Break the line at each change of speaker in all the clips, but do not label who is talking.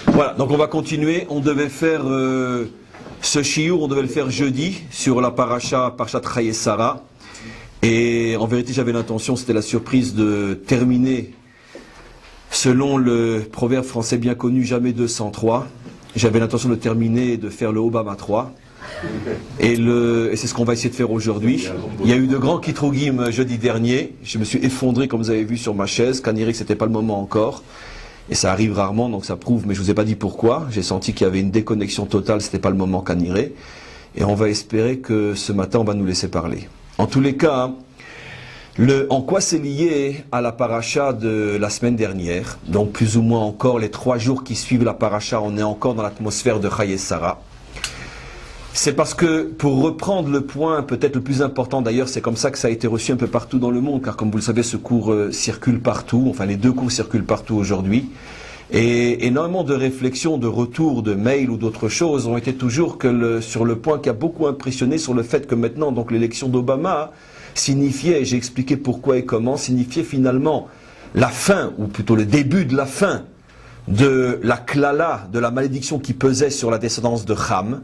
Voilà, donc on va continuer. On devait faire ce shiur, on devait le faire jeudi sur la parashat Chayei Sarah. Et en vérité, j'avais l'intention, c'était la surprise de terminer selon le proverbe français bien connu, jamais 203. J'avais l'intention de terminer et de faire le Obama 3. Et c'est ce qu'on va essayer de faire aujourd'hui. Il y a eu de grands kitrugim jeudi dernier. Je me suis effondré, comme vous avez vu, sur ma chaise. Kaniré, c'était pas le moment encore. Et ça arrive rarement, donc ça prouve, mais je vous ai pas dit pourquoi. J'ai senti qu'il y avait une déconnexion totale, c'était pas le moment Kaniré. Et on va espérer que ce matin, on va nous laisser parler. En tous les cas, en quoi c'est lié à la paracha de la semaine dernière, donc plus ou moins encore les 3 jours qui suivent la paracha, on est encore dans l'atmosphère de Chayei Sarah. C'est parce que, pour reprendre le point peut-être le plus important d'ailleurs, c'est comme ça que ça a été reçu un peu partout dans le monde, car comme vous le savez, ce cours circule partout, enfin les 2 cours circulent partout aujourd'hui, et énormément de réflexions, de retours, de mails ou d'autres choses ont été toujours sur le point qui a beaucoup impressionné sur le fait que maintenant, donc l'élection d'Obama signifiait, et j'ai expliqué pourquoi et comment, signifiait finalement la fin, ou plutôt le début de la fin, de la klala, de la malédiction qui pesait sur la descendance de Ham,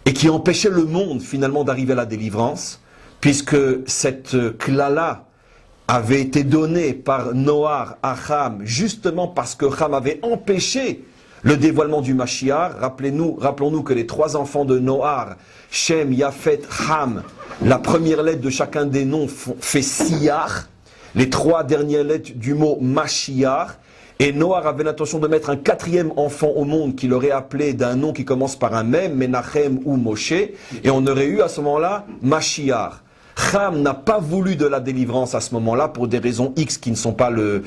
et qui empêchait le monde finalement d'arriver à la délivrance, puisque cette klala avait été donnée par Noar à Ham, justement parce que Ham avait empêché le dévoilement du Mashiach. Rappelons-nous que les 3 enfants de Noar, Shem, Yafet, Ham, la première lettre de chacun des noms fait Siyar, les 3 dernières lettres du mot Mashiach, et Noar avait l'intention de mettre un 4e enfant au monde qu'il aurait appelé d'un nom qui commence par un Mem, Menachem ou Moshe, et on aurait eu à ce moment-là Mashiach. Ham n'a pas voulu de la délivrance à ce moment-là pour des raisons X qui ne sont pas le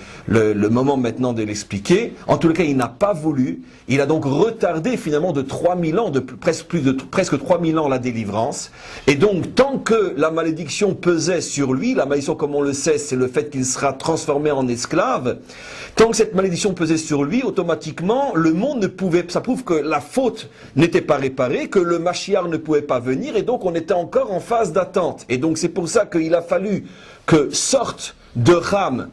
moment maintenant de l'expliquer. En tout cas, il n'a pas voulu. Il a donc retardé finalement de 3000 ans, de presque 3000 ans la délivrance. Et donc, tant que la malédiction pesait sur lui, la malédiction comme on le sait, c'est le fait qu'il sera transformé en esclave. Tant que cette malédiction pesait sur lui, automatiquement, le monde ne pouvait, ça prouve que la faute n'était pas réparée, que le Mashiach ne pouvait pas venir, et donc on était encore en phase d'attente. Et donc c'est pour ça qu'il a fallu que sorte de Ham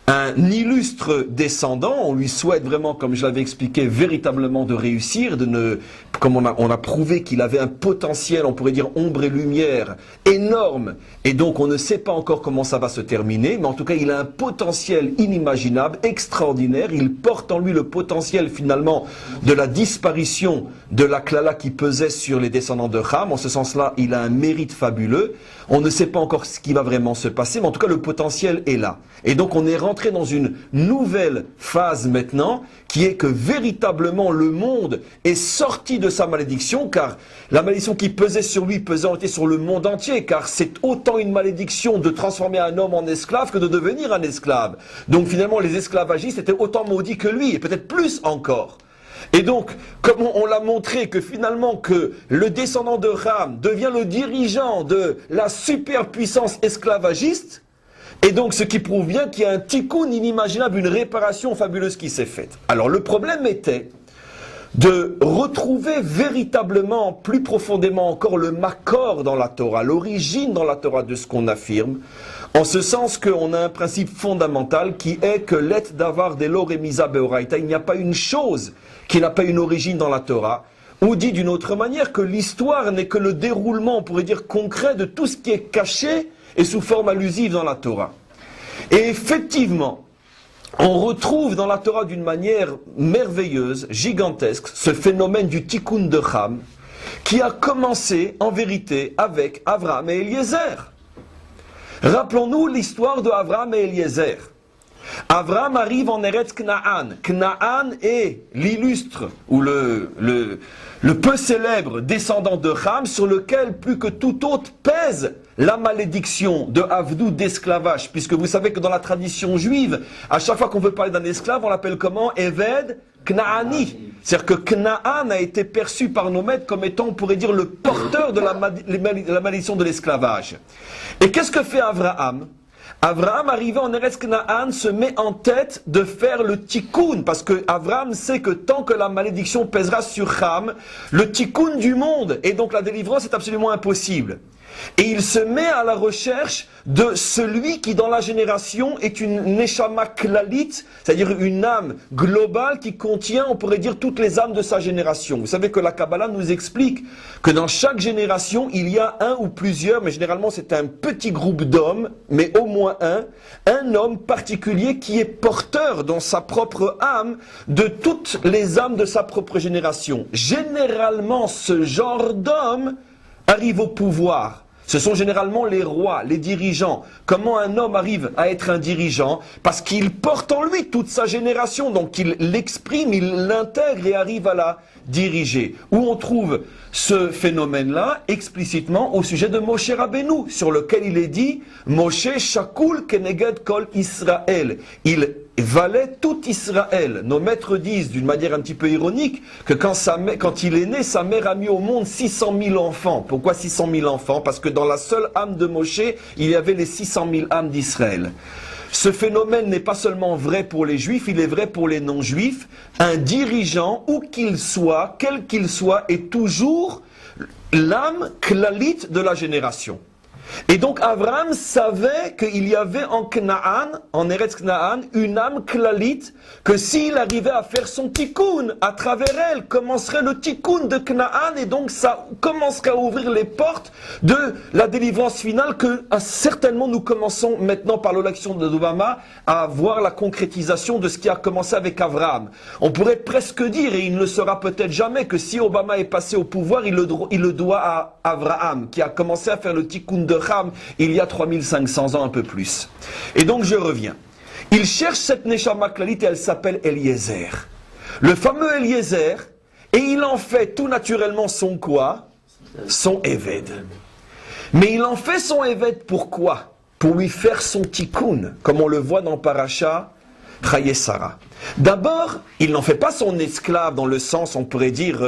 un illustre descendant. On lui souhaite vraiment, comme je l'avais expliqué, véritablement de réussir, comme on a prouvé qu'il avait un potentiel, on pourrait dire ombre et lumière, énorme. Et donc on ne sait pas encore comment ça va se terminer, mais en tout cas il a un potentiel inimaginable, extraordinaire. Il porte en lui le potentiel finalement de la disparition de la klala qui pesait sur les descendants de Ham. En ce sens-là, il a un mérite fabuleux. On ne sait pas encore ce qui va vraiment se passer, mais en tout cas le potentiel est là. Et donc on est rentré dans une nouvelle phase maintenant, qui est que véritablement le monde est sorti de sa malédiction, car la malédiction qui pesait sur lui pesait en réalité sur le monde entier, car c'est autant une malédiction de transformer un homme en esclave que de devenir un esclave. Donc finalement les esclavagistes étaient autant maudits que lui, et peut-être plus encore. Et donc, comme on l'a montré que finalement que le descendant de Ham devient le dirigeant de la superpuissance esclavagiste, et donc ce qui prouve bien qu'il y a un tikkun inimaginable, une réparation fabuleuse qui s'est faite. Alors le problème était de retrouver véritablement, plus profondément encore, le makor dans la Torah, l'origine dans la Torah de ce qu'on affirme, en ce sens qu'on a un principe fondamental qui est que l'et davar delo remisa beoraita, il n'y a pas une chose qui n'a pas une origine dans la Torah, ou dit d'une autre manière que l'histoire n'est que le déroulement, on pourrait dire concret, de tout ce qui est caché et sous forme allusive dans la Torah. Et effectivement, on retrouve dans la Torah d'une manière merveilleuse, gigantesque, ce phénomène du tikkun de Ham, qui a commencé en vérité avec Avraham et Eliezer. Rappelons-nous l'histoire de Avraham et Eliezer. Avraham arrive en Eretz Knaan. Knaan est l'illustre, ou le peu célèbre descendant de Ham, sur lequel plus que tout autre pèse la malédiction de Avdou, d'esclavage. Puisque vous savez que dans la tradition juive, à chaque fois qu'on veut parler d'un esclave, on l'appelle comment? Eved Knaani. C'est-à-dire que Knaan a été perçu par nos maîtres comme étant, on pourrait dire, le porteur de la malédiction de l'esclavage. Et qu'est-ce que fait Avraham? Avraham, arrivé en Eretz Knaan, se met en tête de faire le tikkun, parce que Avraham sait que tant que la malédiction pèsera sur Ham, le tikkun du monde, et donc la délivrance est absolument impossible. Et il se met à la recherche de celui qui dans la génération est une neshama klalit, c'est-à-dire une âme globale qui contient, on pourrait dire, toutes les âmes de sa génération. Vous savez que la Kabbalah nous explique que dans chaque génération, il y a un ou plusieurs, mais généralement c'est un petit groupe d'hommes, mais au moins un homme particulier qui est porteur dans sa propre âme de toutes les âmes de sa propre génération. Généralement, ce genre d'homme arrive au pouvoir. Ce sont généralement les rois, les dirigeants. Comment un homme arrive à être un dirigeant? Parce qu'il porte en lui toute sa génération, donc il l'exprime, il l'intègre et arrive à la diriger. Où on trouve ce phénomène-là explicitement au sujet de Moshe Rabbeinu, sur lequel il est dit « Moshe Shakul Keneged Kol Israël ». Il valait tout Israël. Nos maîtres disent, d'une manière un petit peu ironique, que quand il est né, sa mère a mis au monde 600 000 enfants. Pourquoi 600 000 enfants? Parce que dans la seule âme de Moshe, il y avait les 600 000 âmes d'Israël. Ce phénomène n'est pas seulement vrai pour les juifs, il est vrai pour les non-juifs. Un dirigeant, où qu'il soit, quel qu'il soit, est toujours l'âme klalite de la génération. Et donc Abraham savait qu'il y avait en Canaan, en Eretz Canaan, une âme klalite, que s'il arrivait à faire son tikkun, à travers elle, commencerait le tikkun de Canaan, et donc ça commencerait à ouvrir les portes de la délivrance finale que certainement nous commençons maintenant par l'élection d'Obama à voir la concrétisation de ce qui a commencé avec Abraham. On pourrait presque dire, et il ne le sera peut-être jamais, que si Obama est passé au pouvoir, il le doit à Abraham, qui a commencé à faire le tikkun de Ham il y a 3500 ans, un peu plus. Et donc je reviens. Il cherche cette Neshama Klalit et elle s'appelle Eliezer. Le fameux Eliezer, et il en fait tout naturellement son quoi? Son Eved. Mais il en fait son Eved pourquoi? Pour lui faire son tikkun, comme on le voit dans Parasha Chayesara. D'abord, il n'en fait pas son esclave dans le sens, on pourrait dire,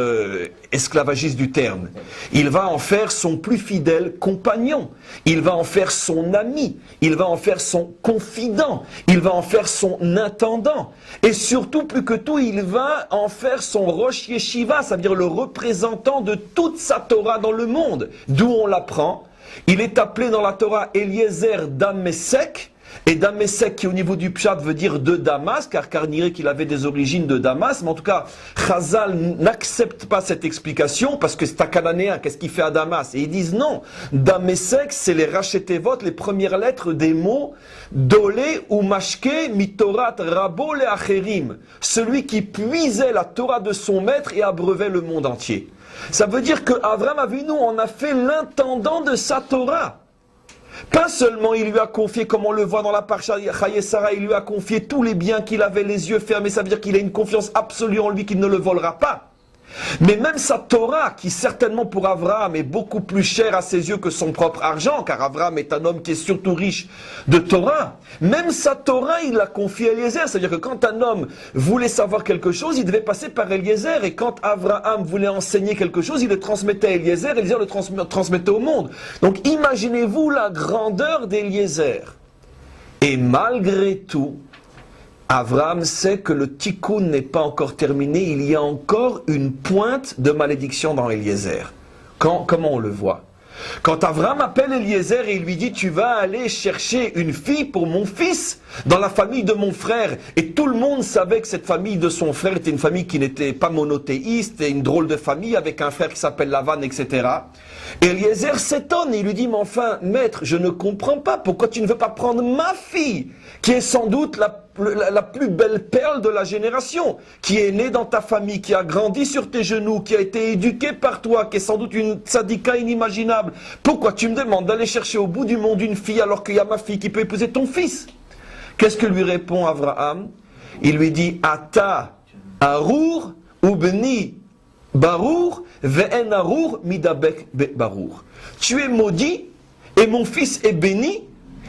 esclavagiste du terme. Il va en faire son plus fidèle compagnon. Il va en faire son ami. Il va en faire son confident. Il va en faire son intendant. Et surtout, plus que tout, il va en faire son Rosh Yeshiva, c'est-à-dire le représentant de toute sa Torah dans le monde. D'où on l'apprend. Il est appelé dans la Torah Eliezer Damesek. Et Damesek, qui au niveau du Pshat veut dire de Damas, car Carnier qu'il avait des origines de Damas, mais en tout cas, Chazal n'accepte pas cette explication, parce que c'est un Cananéen, qu'est-ce qu'il fait à Damas? Et ils disent non, Damesek, c'est les Rachetevot, les premières lettres des mots Dole ou Mashke mitorat Rabo le Acherim, celui qui puisait la Torah de son maître et abreuvait le monde entier. Ça veut dire que Avraham Avinu en a fait l'intendant de sa Torah. Pas seulement il lui a confié, comme on le voit dans la Parsha Chayesara, il lui a confié tous les biens qu'il avait les yeux fermés, ça veut dire qu'il a une confiance absolue en lui qu'il ne le volera pas. Mais même sa Torah, qui certainement pour Abraham est beaucoup plus chère à ses yeux que son propre argent, car Abraham est un homme qui est surtout riche de Torah, même sa Torah, il l'a confiée à Eliezer. C'est-à-dire que quand un homme voulait savoir quelque chose, il devait passer par Eliezer. Et quand Abraham voulait enseigner quelque chose, il le transmettait à Eliezer, et Eliezer le transmettait au monde. Donc imaginez-vous la grandeur d'Eliezer. Et malgré tout, Abraham sait que le tikkun n'est pas encore terminé, il y a encore une pointe de malédiction dans Eliezer. Comment on le voit? Quand Abraham appelle Eliezer et il lui dit « Tu vas aller chercher une fille pour mon fils dans la famille de mon frère » et tout le monde savait que cette famille de son frère était une famille qui n'était pas monothéiste et une drôle de famille avec un frère qui s'appelle Lavan, etc. Et Eliezer s'étonne et il lui dit « Mais enfin, maître, je ne comprends pas, pourquoi tu ne veux pas prendre ma fille qui est sans doute la plus belle perle de la génération, qui est née dans ta famille, qui a grandi sur tes genoux, qui a été éduquée par toi, qui est sans doute une tzadika inimaginable. Pourquoi tu me demandes d'aller chercher au bout du monde une fille alors qu'il y a ma fille qui peut épouser ton fils ?» Qu'est-ce que lui répond Abraham? Il lui dit « Ata arur ubni barur ve'en arur midabek barur. » Tu es maudit et mon fils est béni.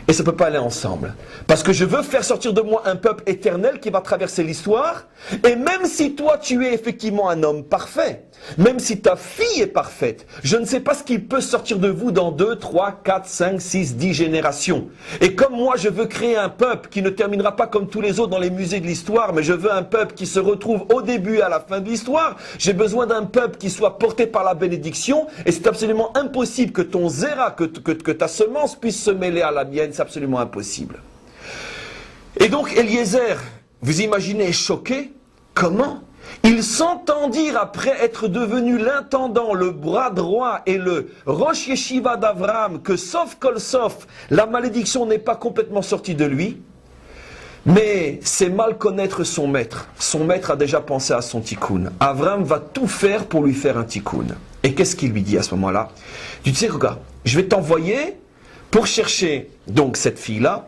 et ça ne peut pas aller ensemble. Parce que je veux faire sortir de moi un peuple éternel qui va traverser l'histoire, et même si toi tu es effectivement un homme parfait, même si ta fille est parfaite, je ne sais pas ce qui peut sortir de vous dans 2, 3, 4, 5, 6, 10 générations. Et comme moi je veux créer un peuple qui ne terminera pas comme tous les autres dans les musées de l'histoire, mais je veux un peuple qui se retrouve au début et à la fin de l'histoire, j'ai besoin d'un peuple qui soit porté par la bénédiction, et c'est absolument impossible que ton zéra, que ta semence puisse se mêler à la mienne, c'est absolument impossible. Et donc Eliezer, vous imaginez, est choqué. Comment? Il s'entend dire, après être devenu l'intendant, le bras droit et le Rosh Yeshiva d'Avraham, que sauf kol sauf, la malédiction n'est pas complètement sortie de lui. Mais c'est mal connaître son maître. Son maître a déjà pensé à son tikkun. Avraham va tout faire pour lui faire un tikkun. Et qu'est-ce qu'il lui dit à ce moment-là? Tu sais, regarde, je vais t'envoyer pour chercher donc cette fille-là.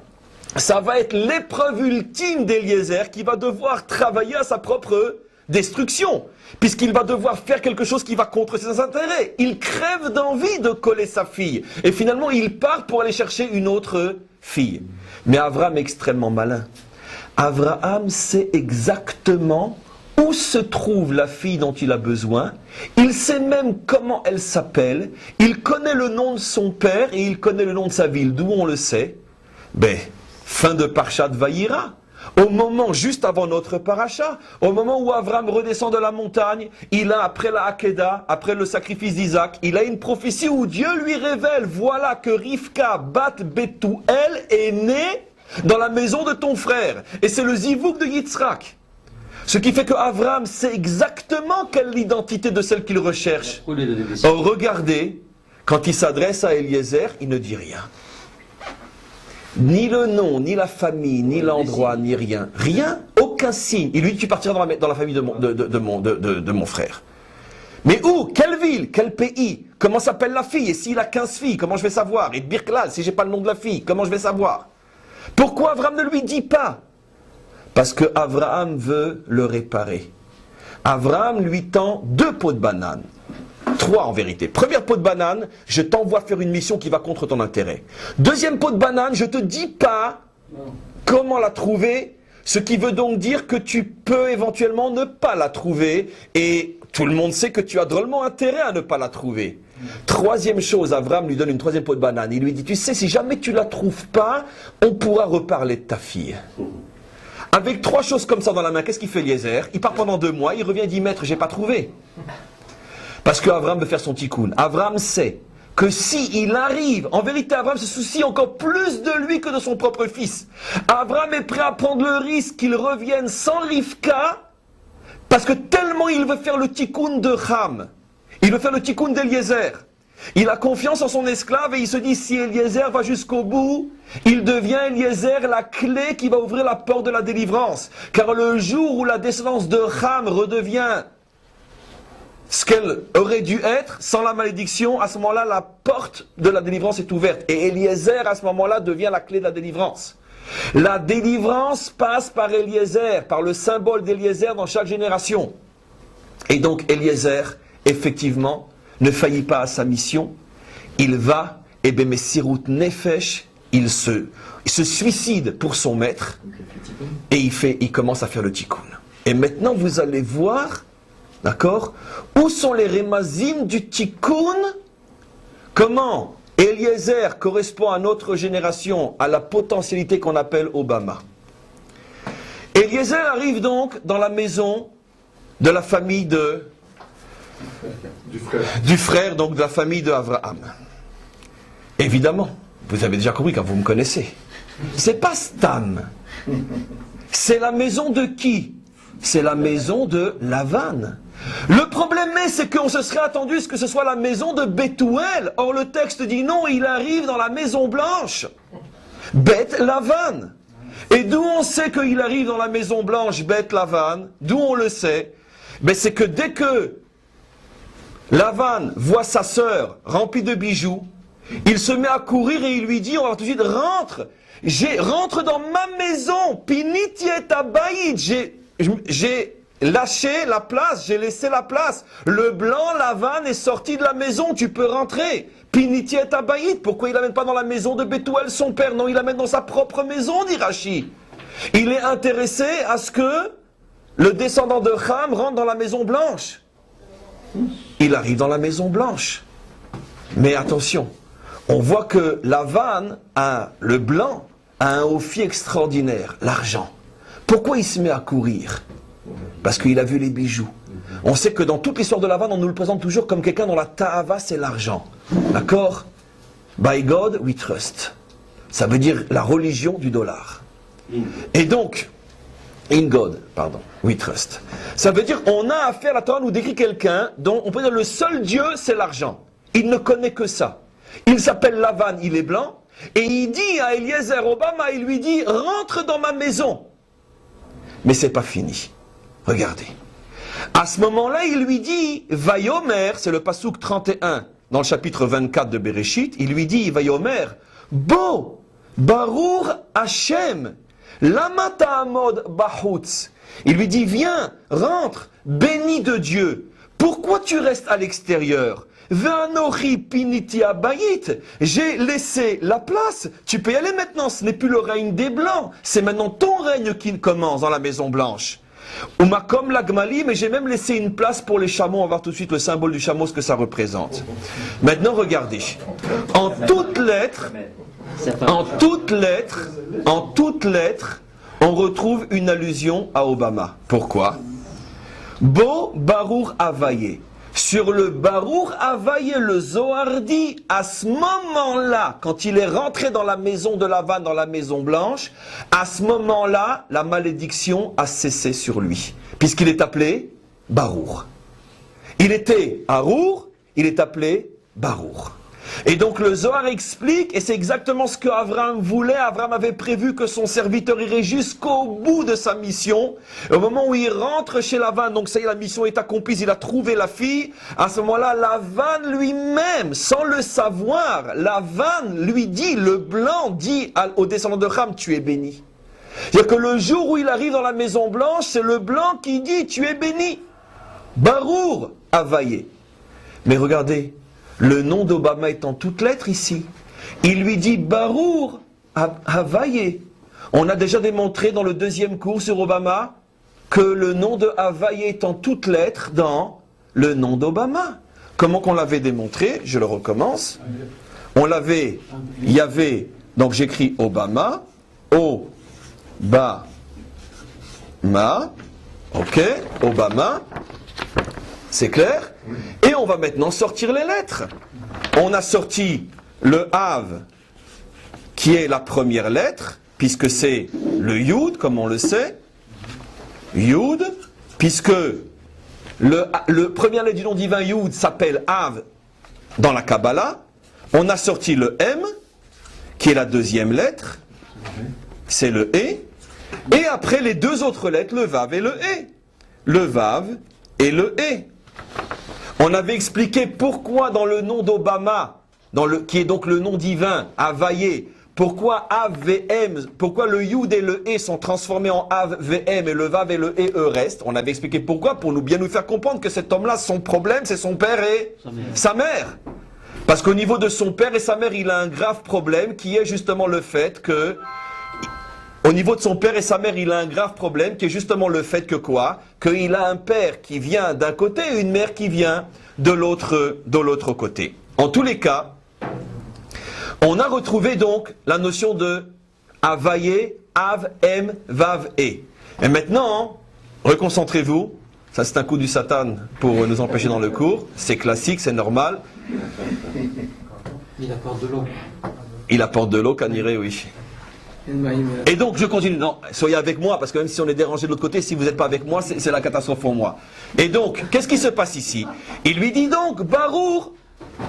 Ça va être l'épreuve ultime d'Eliezer qui va devoir travailler à sa propre destruction, puisqu'il va devoir faire quelque chose qui va contre ses intérêts. Il crève d'envie de coller sa fille. Et finalement, il part pour aller chercher une autre fille. Mais Avraham est extrêmement malin. Avraham sait exactement où se trouve la fille dont il a besoin. Il sait même comment elle s'appelle. Il connaît le nom de son père et il connaît le nom de sa ville. D'où on le sait? Ben, fin de Parshat Vayira. Au moment, juste avant notre paracha, au moment où Avraham redescend de la montagne, il a, après la Hakeda, après le sacrifice d'Isaac, il a une prophétie où Dieu lui révèle, voilà que Rivka bat Bethuel est née dans la maison de ton frère. Et c'est le Zivouk de Yitzhak. Ce qui fait que Avraham sait exactement quelle est l'identité de celle qu'il recherche. Or, regardez, quand il s'adresse à Eliezer, il ne dit rien. Ni le nom, ni la famille, ni l'endroit, ni rien. Rien, aucun signe. Il lui dit, tu partiras dans la famille de mon frère. Mais où? Quelle ville? Quel pays? Comment s'appelle la fille? Et s'il a 15 filles, comment je vais savoir? Et Birklal, si j'ai pas le nom de la fille, comment je vais savoir? Pourquoi Avraham ne lui dit pas? Parce que Avraham veut le réparer. Avraham lui tend 2 pots de banane. 3 en vérité. Première pot de banane, je t'envoie faire une mission qui va contre ton intérêt. Deuxième pot de banane, je te dis pas comment la trouver, ce qui veut donc dire que tu peux éventuellement ne pas la trouver, et tout le monde sait que tu as drôlement intérêt à ne pas la trouver. Troisième chose, Avraham lui donne une 3e pot de banane. Il lui dit, tu sais, si jamais tu la trouves pas, on pourra reparler de ta fille. Avec 3 choses comme ça dans la main, qu'est-ce qu'il fait Eliezer? Il part pendant 2 mois, il revient et dit, maître, j'ai pas trouvé. Parce qu'Avraham veut faire son tikkun. Avraham sait que s'il arrive, en vérité Avraham se soucie encore plus de lui que de son propre fils. Avraham est prêt à prendre le risque qu'il revienne sans Rivka, parce que tellement il veut faire le tikkun de Ham. Il veut faire le tikkun d'Eliezer. Il a confiance en son esclave et il se dit, si Eliezer va jusqu'au bout, il devient Eliezer la clé qui va ouvrir la porte de la délivrance. Car le jour où la descendance de Ham redevient ce qu'elle aurait dû être, sans la malédiction, à ce moment-là, la porte de la délivrance est ouverte. Et Eliezer, à ce moment-là, devient la clé de la délivrance. La délivrance passe par Eliezer, par le symbole d'Eliezer dans chaque génération. Et donc, Eliezer, effectivement, ne faillit pas à sa mission. Il va, et ben, Messirut Nefesh, il se suicide pour son maître, et il commence à faire le tikkun. Et maintenant, vous allez voir, d'accord, où sont les remazim du tikkun? Comment Eliezer correspond à notre génération, à la potentialité qu'on appelle Obama. Eliezer arrive donc dans la maison de la famille du frère, donc de la famille de Avraham. Évidemment, vous avez déjà compris quand vous me connaissez. C'est pas Stam. C'est la maison de qui? C'est la maison de Lavan. Le problème c'est qu'on se serait attendu à ce que ce soit la maison de Bethuel. Or le texte dit non, il arrive dans la maison blanche. Beth Lavan. Et d'où on sait qu'il arrive dans la maison blanche, Beth Lavan? D'où on le sait? Ben c'est que dès que Lavan voit sa sœur remplie de bijoux, il se met à courir et il lui dit, on va tout de suite, rentre dans ma maison, piniti et abayit, j'ai lâché la place, j'ai laissé la place. Le blanc, Lavan, est sorti de la maison, tu peux rentrer. Piniti et Abayit, pourquoi il l'amène pas dans la maison de Bethuel, son père? Non, il l'amène dans sa propre maison, dit Rashi. Il est intéressé à ce que le descendant de Ham rentre dans la maison blanche. Il arrive dans la maison blanche. Mais attention, on voit que Lavan, le blanc, a un office extraordinaire, l'argent. Pourquoi il se met à courir? Parce qu'il a vu les bijoux. On sait que dans toute l'histoire de Lavan, on nous le présente toujours comme quelqu'un dont la ta'ava, c'est l'argent. D'accord? By God, we trust. Ça veut dire la religion du dollar. Et donc, in God, pardon, we trust. Ça veut dire on a affaire, la Torah nous décrit quelqu'un dont on peut dire le seul Dieu, c'est l'argent. Il ne connaît que ça. Il s'appelle Lavan, il est blanc, et il dit à Eliezer Obama, il lui dit, rentre dans ma maison. Mais c'est pas fini. Regardez. À ce moment-là, il lui dit, Vayomer, c'est le pasouk 31, dans le chapitre 24 de Bereshit, il lui dit, Vayomer, Bo, Barour Hashem, Lama ta'amod bahutz. Il lui dit, viens, rentre, béni de Dieu. Pourquoi tu restes à l'extérieur? Ve'anochi piniti abayit. J'ai laissé la place. Tu peux y aller maintenant. Ce n'est plus le règne des Blancs. C'est maintenant ton règne qui commence dans la Maison Blanche. Umakom lagmali, mais j'ai même laissé une place pour les chameaux. On va voir tout de suite le symbole du chameau, ce que ça représente. Maintenant, regardez. En toutes lettres, on retrouve une allusion à Obama. Pourquoi? Bo Barour Avaye. Sur le Barour Avaye, le Zohar dit, à ce moment-là, quand il est rentré dans la maison de Lavan, dans la maison blanche, à ce moment-là, la malédiction a cessé sur lui, puisqu'il est appelé Barour. Il était Harour, il est appelé Barour. Et donc le Zohar explique, et c'est exactement ce que Abraham voulait. Abraham avait prévu que son serviteur irait jusqu'au bout de sa mission. Et au moment où il rentre chez Lavan, donc ça y est, la mission est accomplie, il a trouvé la fille. À ce moment-là, Lavan lui-même, sans le savoir, Lavan lui dit, le blanc dit au descendant de Ham, tu es béni. C'est-à-dire que le jour où il arrive dans la maison blanche, c'est le blanc qui dit, tu es béni. Barour Avaye. Mais regardez, le nom d'Obama est en toutes lettres ici. Il lui dit Barour Havaye. On a déjà démontré dans le deuxième cours sur Obama que le nom de Havaye est en toutes lettres dans le nom d'Obama. Comment qu'on l'avait démontré? Je le recommence. On l'avait, il y avait, donc j'écris Obama, O-Ba-Ma, ok, Obama, c'est clair? Et on va maintenant sortir les lettres. On a sorti le Hav, qui est la première lettre, puisque c'est le Yud, comme on le sait. Yud, puisque le premier lettre du nom divin Yud s'appelle Hav dans la Kabbalah. On a sorti le M, qui est la deuxième lettre. C'est le E. Et après les deux autres lettres, le Vav et le E. Le Vav et le E. On avait expliqué pourquoi dans le nom d'Obama, qui est donc le nom divin, Havaye, pourquoi AVM, pourquoi le Yud et le E sont transformés en AVM et le Vav et le E restent. On avait expliqué pourquoi, pour bien nous faire comprendre que cet homme-là, son problème, c'est son père et sa mère. Parce qu'au niveau de son père et sa mère, il a un grave problème qui est justement le fait que... Au niveau de son père et sa mère, il a un grave problème qui est justement le fait que quoi? Qu'il a un père qui vient d'un côté et une mère qui vient de l'autre côté. En tous les cas, on a retrouvé donc la notion de Havaye, Av, M, Vav, E. Et maintenant, reconcentrez-vous. Ça c'est un coup du Satan pour nous empêcher dans le cours. C'est classique, c'est normal.
Il apporte de l'eau.
Il apporte de l'eau, Kaniré, oui. Et donc je continue, non, soyez avec moi, parce que même si on est dérangé de l'autre côté, si vous n'êtes pas avec moi, c'est la catastrophe pour moi. Et donc, qu'est-ce qui se passe ici? Il lui dit donc, Barour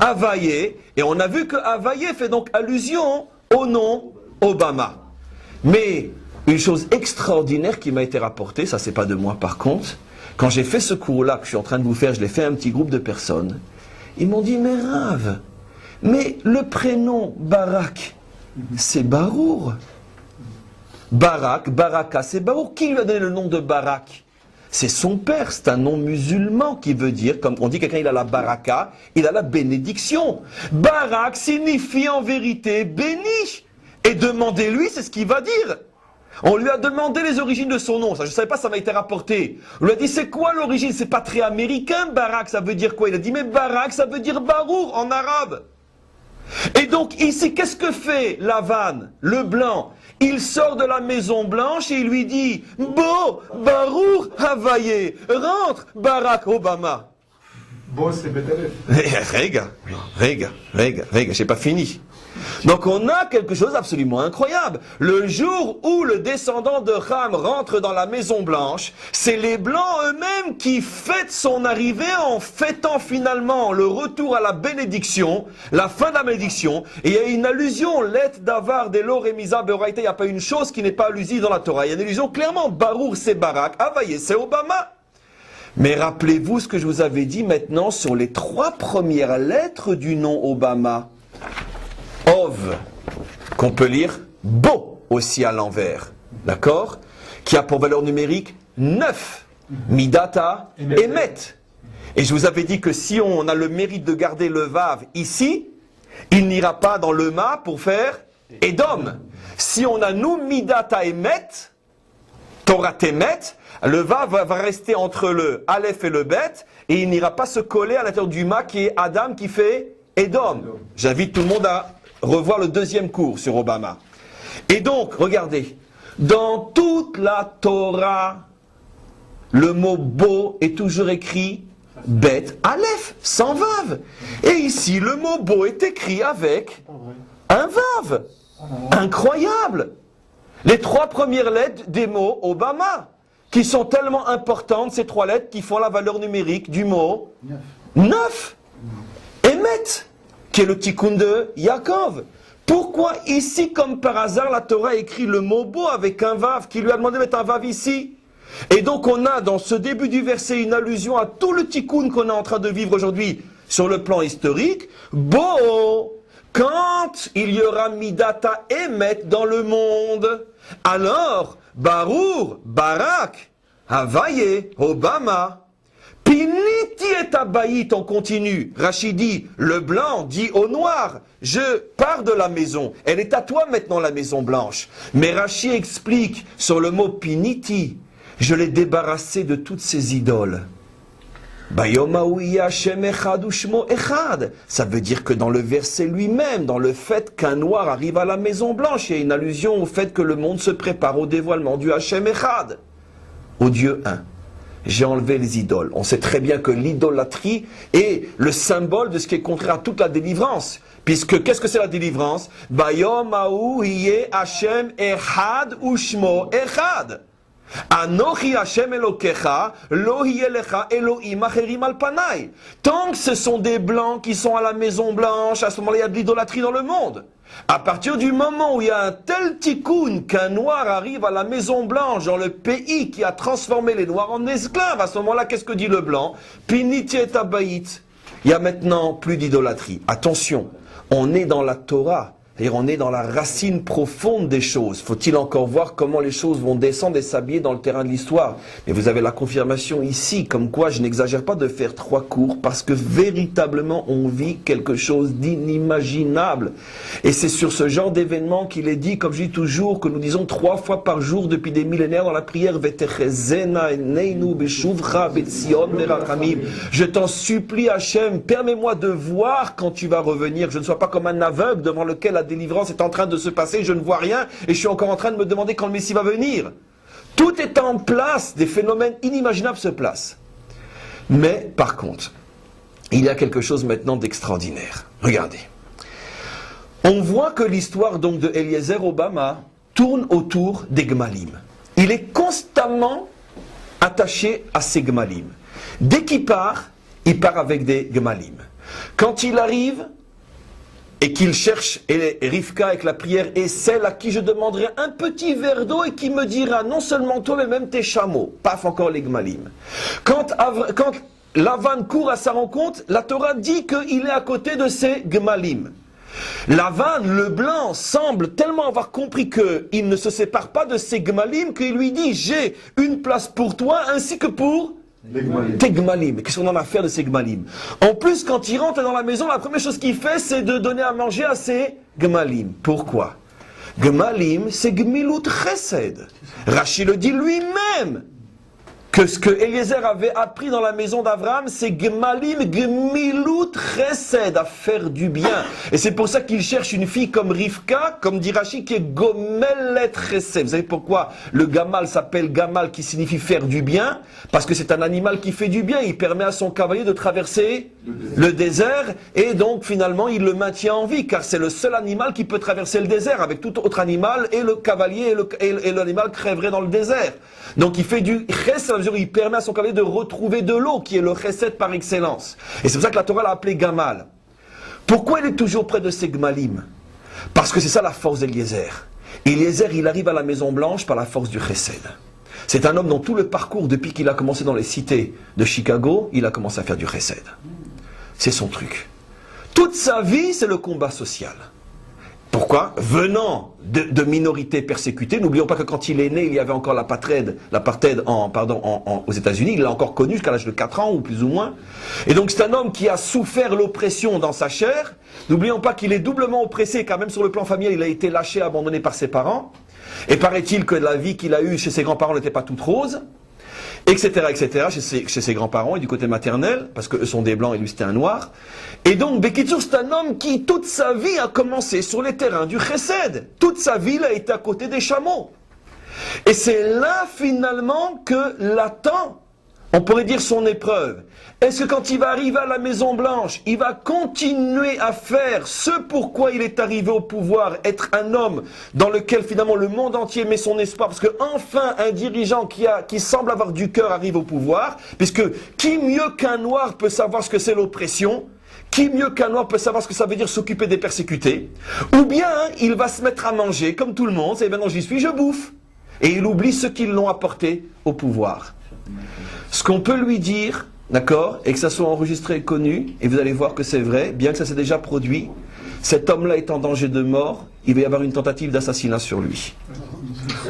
Havaye, et on a vu que Havaye fait donc allusion au nom Obama. Mais une chose extraordinaire qui m'a été rapportée, ça c'est pas de moi par contre, quand j'ai fait ce cours-là que je suis en train de vous faire, je l'ai fait à un petit groupe de personnes, ils m'ont dit, mais Rav, mais le prénom Barak, c'est Barour. Barak, Baraka, c'est Barour. Qui lui a donné le nom de Barak? c'est son père, c'est un nom musulman qui veut dire, comme on dit quelqu'un il a la baraka, il a la bénédiction. Barak signifie en vérité béni. Et demandez-lui, c'est ce qu'il va dire. On lui a demandé les origines de son nom, ça je ne savais pas, ça m'a été rapporté. On lui a dit c'est quoi l'origine, c'est pas très américain, Barak, ça veut dire quoi? Il a dit mais Barak ça veut dire Barour en arabe. Et donc ici, qu'est-ce que fait Lavan, le blanc? Il sort de la Maison Blanche et il lui dit « Bo, Barour, Havaye, rentre, Barack Obama ».
Bo, c'est Betalef.
Rega, j'ai pas fini. Donc on a quelque chose d'absolument incroyable. Le jour où le descendant de Ham rentre dans la Maison Blanche, c'est les Blancs eux-mêmes qui fêtent son arrivée en fêtant finalement le retour à la bénédiction, la fin de la bénédiction. Et il y a une allusion, let davar de lo remisa beraita, il n'y a pas une chose qui n'est pas allusive dans la Torah. Il y a une allusion clairement, Barour c'est Barak, Havaye c'est Obama. Mais rappelez-vous ce que je vous avais dit maintenant sur les 3 premières lettres du nom Obama. Ov, qu'on peut lire Bo aussi à l'envers, d'accord? Qui a pour valeur numérique 9, Midata et Met. Et je vous avais dit que si on a le mérite de garder le Vav ici, il n'ira pas dans le Ma pour faire Edom. Si on a nous Midata et Met, Torah Temet, le Vav va rester entre le Aleph et le Bet, et il n'ira pas se coller à l'intérieur du Ma qui est Adam qui fait Edom. J'invite tout le monde à revoir le 2e cours sur Obama. Et donc, regardez, dans toute la Torah, le mot Bo est toujours écrit Bet Aleph, sans Vav. Et ici, le mot Bo est écrit avec un Vav. Incroyable! Les 3 premières lettres des mots Obama, qui sont tellement importantes, ces 3 lettres, qui font la valeur numérique du mot 9. Emet, qui est le tikkun de Yaakov. Pourquoi ici, comme par hasard, la Torah écrit le mot Bo avec un Vav, qui lui a demandé de mettre un Vav ici? Et donc on a dans ce début du verset une allusion à tout le tikkun qu'on est en train de vivre aujourd'hui sur le plan historique. Bo, quand il y aura Midata Emet dans le monde, alors Barour, Barak, Havaye, Obama, Piniti et Abaït, on continue. Rachid dit, le blanc dit au noir, je pars de la maison. Elle est à toi maintenant la maison blanche. Mais Rachid explique sur le mot Piniti, je l'ai débarrassé de toutes ces idoles. Ça veut dire que dans le verset lui-même, dans le fait qu'un noir arrive à la Maison Blanche, il y a une allusion au fait que le monde se prépare au dévoilement du Hashem Echad, au Dieu un. J'ai enlevé les idoles. On sait très bien que l'idolâtrie est le symbole de ce qui est contraire à toute la délivrance. Puisque, qu'est-ce que c'est la délivrance? Bayom Aou Hiye Hashem Echad Ushmo Echad. Anochi Hashem Elokecha, lo hiye lecha Elohim acherim al panai. Tant que ce sont des blancs qui sont à la Maison Blanche, à ce moment-là, il y a de l'idolâtrie dans le monde. À partir du moment où il y a un tel tikkun qu'un noir arrive à la Maison Blanche, dans le pays qui a transformé les noirs en esclaves, à ce moment-là, qu'est-ce que dit le blanc? Piniti et abayit. Il y a maintenant plus d'idolâtrie. Attention, on est dans la Torah. C'est-à-dire on est dans la racine profonde des choses. Faut-il encore voir comment les choses vont descendre et s'habiller dans le terrain de l'histoire. Mais vous avez la confirmation ici, comme quoi je n'exagère pas de faire 3 cours, parce que véritablement on vit quelque chose d'inimaginable. Et c'est sur ce genre d'événement qu'il est dit, comme je dis toujours, que nous disons 3 fois par jour depuis des millénaires dans la prière, je t'en supplie Hachem, permets-moi de voir quand tu vas revenir, je ne sois pas comme un aveugle devant lequel la délivrance est en train de se passer, je ne vois rien et je suis encore en train de me demander quand le Messie va venir. Tout est en place, des phénomènes inimaginables se placent. Mais par contre, il y a quelque chose maintenant d'extraordinaire. Regardez. On voit que l'histoire donc de Eliezer Obama tourne autour des Gmalim. Il est constamment attaché à ces Gmalim. Dès qu'il part avec des Gmalim. Quand il arrive, et qu'il cherche, et Rivka avec la prière, et celle à qui je demanderai un petit verre d'eau et qui me dira non seulement toi mais même tes chameaux. Paf, encore les Gmalim. Quand Lavan court à sa rencontre, la Torah dit qu'il est à côté de ces Gmalim. Lavan, le blanc, semble tellement avoir compris qu'il ne se sépare pas de ses gmalim qu'il lui dit, j'ai une place pour toi ainsi que pour tes gmalim. Qu'est-ce qu'on en a à faire de ces gmalim? En plus, quand il rentre dans la maison, la première chose qu'il fait, c'est de donner à manger à ses gmalim. Pourquoi? Gmalim, c'est gmilut chesed. Rachi le dit lui-même. Que ce que Eliezer avait appris dans la maison d'Abraham, c'est Gmalim, Gmilut Chesed, à faire du bien. Et c'est pour ça qu'il cherche une fille comme Rivka, comme dit Rashi, qui est Gomelet Chesed. Vous savez pourquoi le Gamal s'appelle Gamal, qui signifie faire du bien? Parce que c'est un animal qui fait du bien. Il permet à son cavalier de traverser le désert, et donc finalement il le maintient en vie, car c'est le seul animal qui peut traverser le désert. Avec tout autre animal, et le cavalier et l'animal crèveraient dans le désert. Donc il fait du chesed, il permet à son cavalier de retrouver de l'eau, qui est le chesed par excellence. Et c'est pour ça que la Torah l'a appelé Gamal. Pourquoi il est toujours près de ses gmalim? Parce que c'est ça la force d'Eliezer. Eliezer, il arrive à la Maison Blanche par la force du chesed. C'est un homme dont tout le parcours, depuis qu'il a commencé dans les cités de Chicago, il a commencé à faire du chesed. C'est son truc. Toute sa vie, c'est le combat social. Pourquoi? Venant de minorités persécutées, n'oublions pas que quand il est né, il y avait encore l'apartheid aux États-Unis, il l'a encore connu jusqu'à l'âge de 4 ans ou plus ou moins. Et donc c'est un homme qui a souffert l'oppression dans sa chair. N'oublions pas qu'il est doublement oppressé, car même sur le plan familial, il a été lâché, abandonné par ses parents. Et paraît-il que la vie qu'il a eue chez ses grands-parents n'était pas toute rose, etc., chez ses grands-parents et du côté maternel, parce qu'eux sont des blancs et lui c'était un noir. Et donc, Bekitsur, c'est un homme qui, toute sa vie, a commencé sur les terrains du chesed. Toute sa vie, il a été à côté des chameaux. Et c'est là, finalement, que l'attend, on pourrait dire, son épreuve. Est-ce que quand il va arriver à la Maison Blanche, il va continuer à faire ce pourquoi il est arrivé au pouvoir, être un homme dans lequel finalement le monde entier met son espoir, parce que enfin un dirigeant qui semble avoir du cœur arrive au pouvoir, puisque qui mieux qu'un noir peut savoir ce que c'est l'oppression? Qui mieux qu'un noir peut savoir ce que ça veut dire s'occuper des persécutés? Ou bien il va se mettre à manger comme tout le monde, c'est maintenant j'y suis, je bouffe. Et il oublie ceux qui l'ont apporté au pouvoir. Ce qu'on peut lui dire, d'accord, et que ça soit enregistré et connu, et vous allez voir que c'est vrai, bien que ça s'est déjà produit, cet homme-là est en danger de mort, il va y avoir une tentative d'assassinat sur lui.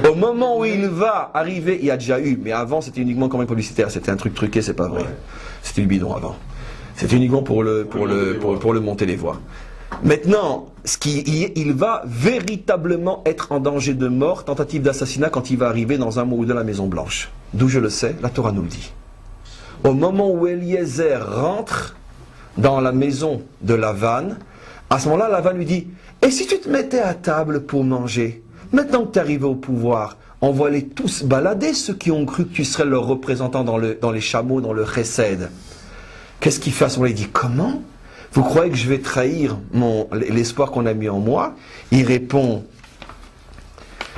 Au moment où il va arriver, il y a déjà eu, mais avant c'était uniquement comme un publicitaire, c'était un truc truqué, c'est pas vrai. C'était le bidon avant. C'était uniquement pour le monter les voix. Maintenant, il va véritablement être en danger de mort, tentative d'assassinat, quand il va arriver dans un mois ou deux à la Maison Blanche. D'où je le sais, la Torah nous le dit. Au moment où Eliezer rentre dans la maison de Lavan, à ce moment-là, Lavan lui dit, et si tu te mettais à table pour manger? Maintenant que tu es arrivé au pouvoir, envoie-les tous balader, ceux qui ont cru que tu serais leur représentant dans les chameaux, dans le chesed. Qu'est-ce qu'il fait à ce moment-là? Il dit, comment? Vous croyez que je vais trahir l'espoir qu'on a mis en moi? Il répond,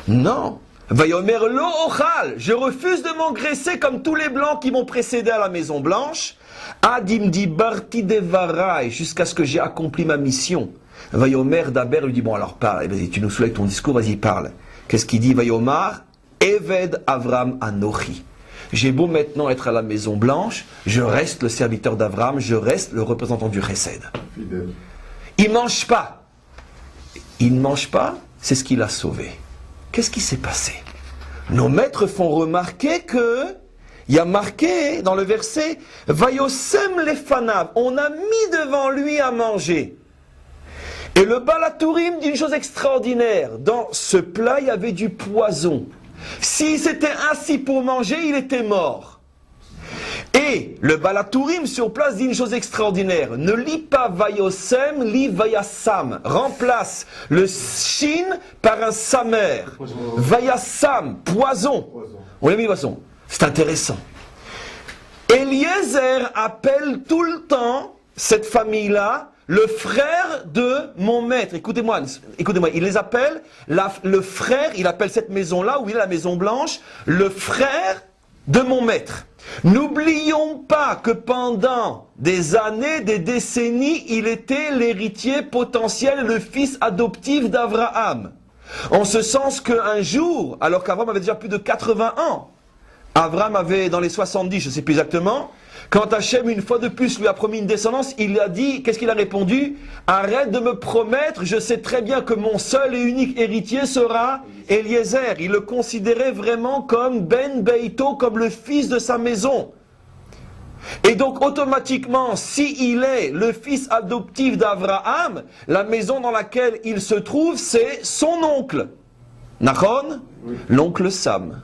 non. Vayomer lo ochal, je refuse de m'engraisser comme tous les blancs qui m'ont précédé à la Maison Blanche. Adim di barti devarai, jusqu'à ce que j'ai accompli ma mission. Vayomer d'Aber lui dit, bon alors parle, vas-y, tu nous soulèves ton discours, vas-y parle. Qu'est-ce qu'il dit? Vayomar, Eved Avram Anochi. J'ai beau maintenant être à la Maison Blanche, je reste le serviteur d'Abraham, je reste le représentant du chesed. Il ne mange pas. Il ne mange pas, c'est ce qui l'a sauvé. Qu'est-ce qui s'est passé? Nos maîtres font remarquer que, il y a marqué dans le verset, Vayosem lefanav, on a mis devant lui à manger. Et le Balatourim dit une chose extraordinaire, dans ce plat il y avait du poison. S'il s'était assis pour manger, il était mort. Et le Balatourim sur place dit une chose extraordinaire. Ne lis pas Vayosem, lis Vayassam. Remplace le shin par un samer. Vayassam, poison. On l'a mis poison. C'est intéressant. Eliezer appelle tout le temps cette famille-là le frère de mon maître. Écoutez-moi, il les appelle, le frère, il appelle cette maison-là, où il est la Maison Blanche, le frère de mon maître. N'oublions pas que pendant des années, des décennies, il était l'héritier potentiel, le fils adoptif d'Abraham. En ce sens qu'un jour, alors qu'Abraham avait déjà plus de 80 ans, Abraham avait dans les 70, je ne sais plus exactement, Quand Hachem, une fois de plus, lui a promis une descendance, il a dit, qu'est-ce qu'il a répondu? Arrête de me promettre, je sais très bien que mon seul et unique héritier sera Eliezer. Il le considérait vraiment comme Ben Beito, comme le fils de sa maison. Et donc automatiquement, s'il est le fils adoptif d'Abraham, la maison dans laquelle il se trouve, c'est son oncle. Nachon? L'oncle Sam.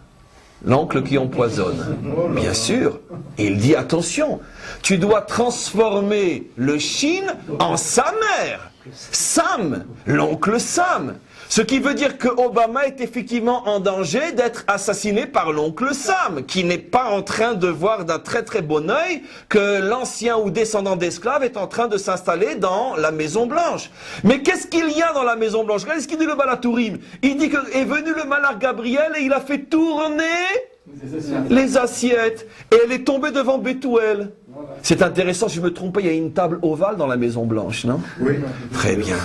L'oncle qui empoisonne. Bien sûr. Et il dit, attention, tu dois transformer le Shin en sa mère. Sam, l'oncle Sam. Ce qui veut dire que Obama est effectivement en danger d'être assassiné par l'oncle Sam, qui n'est pas en train de voir d'un très très bon œil que l'ancien ou descendant d'esclave est en train de s'installer dans la Maison Blanche. Mais qu'est-ce qu'il y a dans la Maison Blanche? Regardez ce qu'il dit le Balatourim. Il dit que est venu le malach Gabriel et il a fait tourner les assiettes. Et elle est tombée devant Bethuel. C'est intéressant, si je ne me trompe pas, il y a une table ovale dans la Maison Blanche, non?
Oui.
Très bien.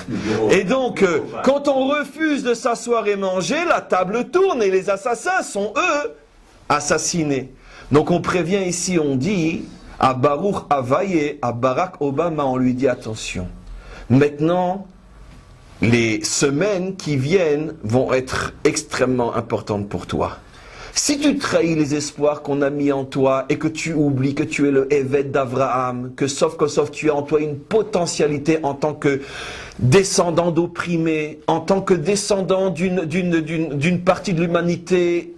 Et donc, quand on refuse de s'asseoir et manger, la table tourne et les assassins sont, eux, assassinés. Donc on prévient ici, on dit, à Baruch Avaye, à Barack Obama, on lui dit attention. Maintenant, les semaines qui viennent vont être extrêmement importantes pour toi. Si tu trahis les espoirs qu'on a mis en toi et que tu oublies que tu es le Évêque d'Abraham, que sauf tu as en toi une potentialité en tant que descendant d'opprimés, en tant que descendant d'une partie de l'humanité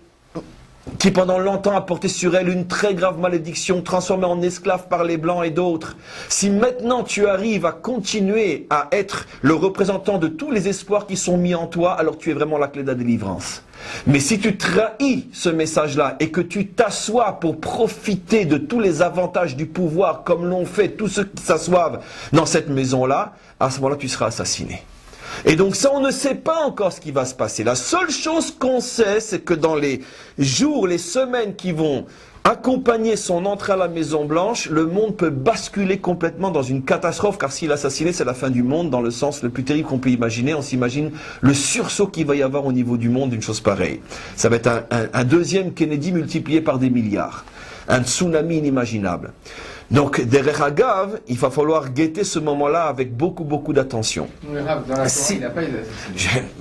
qui pendant longtemps a porté sur elle une très grave malédiction, transformée en esclave par les Blancs et d'autres. Si maintenant tu arrives à continuer à être le représentant de tous les espoirs qui sont mis en toi, alors tu es vraiment la clé de la délivrance. Mais si tu trahis ce message-là et que tu t'assois pour profiter de tous les avantages du pouvoir, comme l'ont fait tous ceux qui s'assoivent dans cette maison-là, à ce moment-là tu seras assassiné. Et donc ça, on ne sait pas encore ce qui va se passer. La seule chose qu'on sait, c'est que dans les jours, les semaines qui vont accompagner son entrée à la Maison Blanche, le monde peut basculer complètement dans une catastrophe, car s'il est assassiné, c'est la fin du monde, dans le sens le plus terrible qu'on peut imaginer. On s'imagine le sursaut qu'il va y avoir au niveau du monde d'une chose pareille. Ça va être un deuxième Kennedy multiplié par des milliards. Un tsunami inimaginable. Donc, derrière Agav, il va falloir guetter ce moment-là avec beaucoup d'attention.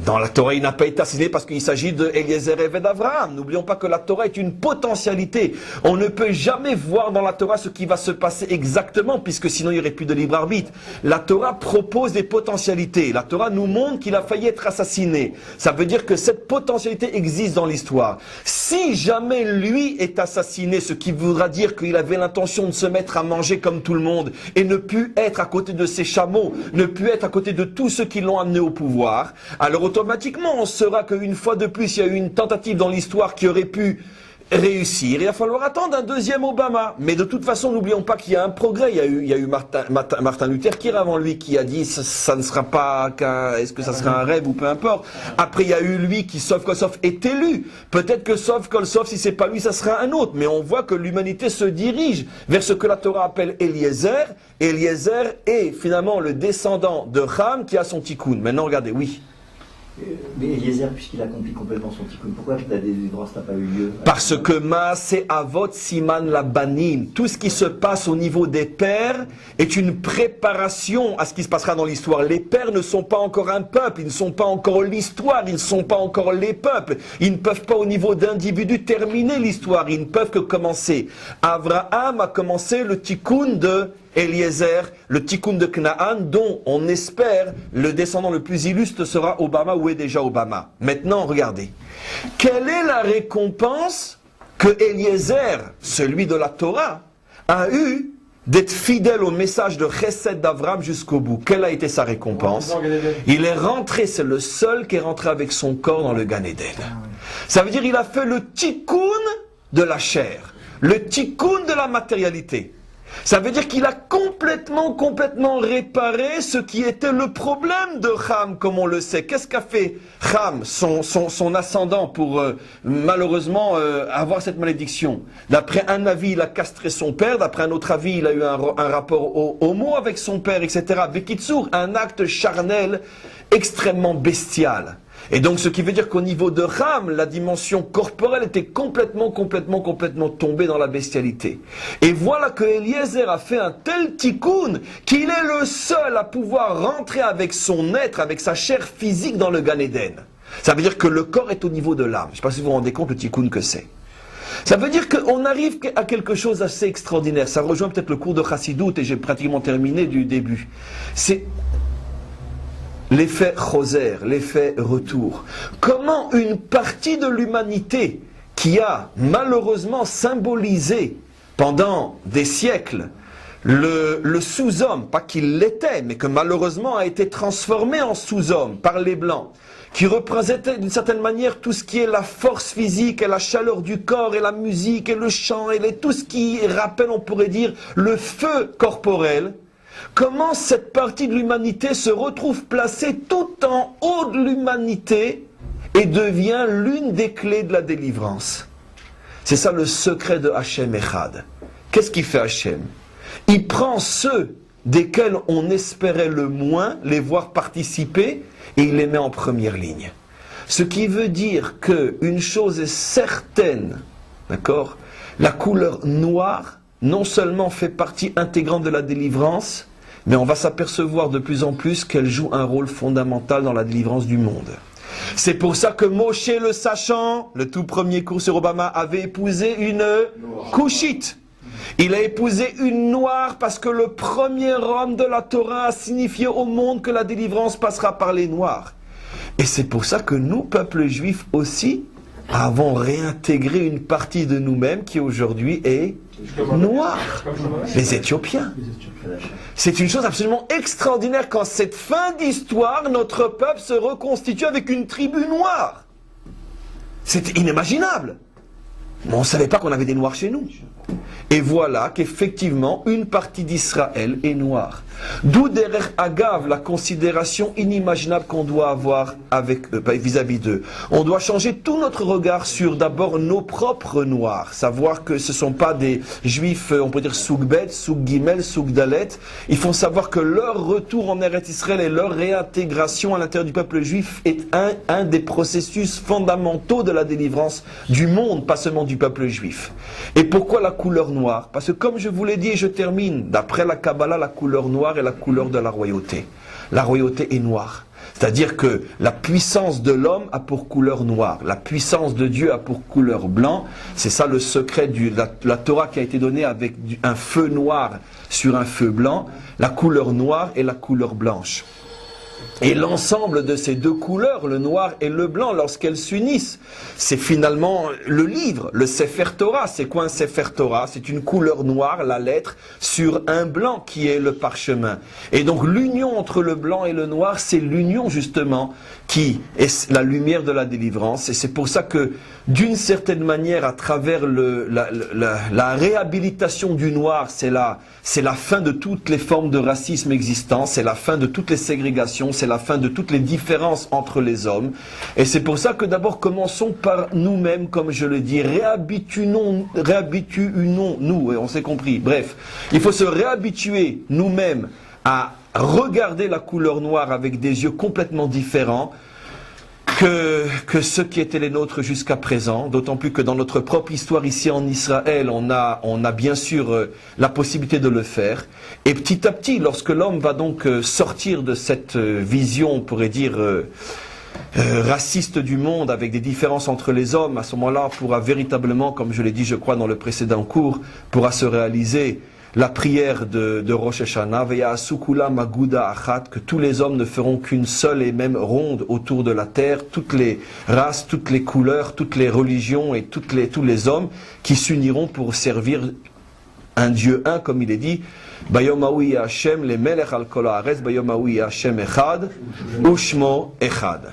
Dans la Torah, il n'a pas été assassiné parce qu'il s'agit de Eliezer et d'Abraham. N'oublions pas que la Torah est une potentialité. On ne peut jamais voir dans la Torah ce qui va se passer exactement, puisque sinon il n'y aurait plus de libre arbitre. La Torah propose des potentialités. La Torah nous montre qu'il a failli être assassiné. Ça veut dire que cette potentialité existe dans l'histoire. Si jamais lui est assassiné, ce qui voudra dire qu'il avait l'intention de se mettre à manger comme tout le monde et ne plus être à côté de ses chameaux, ne plus être à côté de tous ceux qui l'ont amené au pouvoir, alors automatiquement on saura qu'une fois de plus il y a eu une tentative dans l'histoire qui aurait pu réussir. Il va falloir attendre un deuxième Obama. Mais de toute façon, n'oublions pas qu'il y a un progrès. Il y a eu Martin Luther King avant lui qui a dit ça ne sera pas est-ce que ça sera un rêve ou peu importe. Après, il y a eu lui qui, sauf Kolsov, est élu. Peut-être que sauf Kolsov, si c'est pas lui, ça sera un autre. Mais on voit que l'humanité se dirige vers ce que la Torah appelle Eliezer. Eliezer est finalement le descendant de Ham qui a son tikkun. Maintenant, regardez, oui.
Mais Eliezer, puisqu'il accomplit complètement son tikkun, pourquoi la délivrance n'a pas eu lieu?
Parce que Maaseh Avot Siman Labanim, tout ce qui se passe au niveau des pères est une préparation à ce qui se passera dans l'histoire. Les pères ne sont pas encore un peuple, ils ne sont pas encore l'histoire, ils ne sont pas encore les peuples. Ils ne peuvent pas au niveau d'individus terminer l'histoire, ils ne peuvent que commencer. Abraham a commencé le tikkun de Eliezer, le tikkun de Canaan, dont on espère le descendant le plus illustre sera Obama ou est déjà Obama. Maintenant, regardez. Quelle est la récompense que Eliezer, celui de la Torah, a eu d'être fidèle au message de Chesed d'Abraham jusqu'au bout? Quelle a été sa récompense? Il est rentré, c'est le seul qui est rentré avec son corps dans le Gan Eden. Ça veut dire qu'il a fait le tikkun de la chair, le tikkun de la matérialité. Ça veut dire qu'il a complètement réparé ce qui était le problème de Ham, comme on le sait. Qu'est-ce qu'a fait Ham, son ascendant, pour malheureusement avoir cette malédiction? D'après un avis, il a castré son père. D'après un autre avis, il a eu un rapport homo avec son père, etc. Bekitsour, un acte charnel extrêmement bestial. Et donc, ce qui veut dire qu'au niveau de Ham, la dimension corporelle était complètement tombée dans la bestialité. Et voilà que Eliezer a fait un tel tikkun qu'il est le seul à pouvoir rentrer avec son être, avec sa chair physique dans le Gan Eden. Ça veut dire que le corps est au niveau de l'âme. Je ne sais pas si vous vous rendez compte le tikkun que c'est. Ça veut dire qu'on arrive à quelque chose d'assez extraordinaire. Ça rejoint peut-être le cours de Chassidut et j'ai pratiquement terminé du début. C'est l'effet Choser, l'effet retour. Comment une partie de l'humanité qui a malheureusement symbolisé pendant des siècles le sous-homme, pas qu'il l'était, mais que malheureusement a été transformé en sous-homme par les Blancs, qui représentait d'une certaine manière tout ce qui est la force physique et la chaleur du corps et la musique et le chant et tout ce qui rappelle, on pourrait dire, le feu corporel. Comment cette partie de l'humanité se retrouve placée tout en haut de l'humanité et devient l'une des clés de la délivrance. C'est ça le secret de Hachem Echad. Qu'est-ce qu'il fait Hachem? Il prend ceux desquels on espérait le moins les voir participer et il les met en première ligne. Ce qui veut dire qu'une chose est certaine, d'accord? La couleur noire non seulement fait partie intégrante de la délivrance, mais on va s'apercevoir de plus en plus qu'elle joue un rôle fondamental dans la délivrance du monde. C'est pour ça que Moshe le sachant, le tout premier cours sur Obama, avait épousé une couchite. Il a épousé une noire parce que le premier homme de la Torah a signifié au monde que la délivrance passera par les noirs. Et c'est pour ça que nous, peuple juif aussi, avons réintégré une partie de nous-mêmes qui aujourd'hui est noire. Les Éthiopiens. C'est une chose absolument extraordinaire qu'en cette fin d'histoire, notre peuple se reconstitue avec une tribu noire. C'est inimaginable. Mais on ne savait pas qu'on avait des noirs chez nous. Et voilà qu'effectivement, une partie d'Israël est noire. D'où derrière Agav, la considération inimaginable qu'on doit avoir avec eux, vis-à-vis d'eux. On doit changer tout notre regard sur d'abord nos propres noirs. Savoir que ce ne sont pas des juifs, on peut dire souk bet, souk gimel, souk dalet. Il faut savoir que leur retour en Eretz Israël et leur réintégration à l'intérieur du peuple juif est un des processus fondamentaux de la délivrance du monde, pas seulement du peuple juif. Et pourquoi la couleur noire? Parce que comme je vous l'ai dit et je termine, d'après la Kabbalah, la couleur noire est la couleur de la royauté. La royauté est noire. C'est-à-dire que la puissance de l'homme a pour couleur noire. La puissance de Dieu a pour couleur blanc. C'est ça le secret de la Torah qui a été donnée avec un feu noir sur un feu blanc. La couleur noire et la couleur blanche. Et l'ensemble de ces deux couleurs, le noir et le blanc, lorsqu'elles s'unissent, c'est finalement le livre, le Sefer Torah. C'est quoi un Sefer Torah? C'est une couleur noire, la lettre, sur un blanc qui est le parchemin. Et donc l'union entre le blanc et le noir, c'est l'union justement qui est la lumière de la délivrance. Et c'est pour ça que, d'une certaine manière, à travers la réhabilitation du noir, c'est la fin de toutes les formes de racisme existant, c'est la fin de toutes les ségrégations, c'est la fin de toutes les différences entre les hommes. Et c'est pour ça que d'abord commençons par nous-mêmes, comme je le dis, réhabituons-nous, et on s'est compris. Bref, il faut se réhabituer nous-mêmes à regarder la couleur noire avec des yeux complètement différents que ceux qui étaient les nôtres jusqu'à présent, d'autant plus que dans notre propre histoire ici en Israël, on a bien sûr la possibilité de le faire. Et petit à petit, lorsque l'homme va donc sortir de cette vision, on pourrait dire, raciste du monde, avec des différences entre les hommes, à ce moment-là, pourra véritablement, comme je l'ai dit, je crois, dans le précédent cours, pourra se réaliser la prière de Rosh Hashanah, que tous les hommes ne feront qu'une seule et même ronde autour de la terre, toutes les races, toutes les couleurs, toutes les religions et tous les hommes qui s'uniront pour servir un Dieu un, comme il est dit, Bayom Haou Hashem le Melech al Kol Haaretz, Bayom Haou Hashem Echad, Ushmo Echad.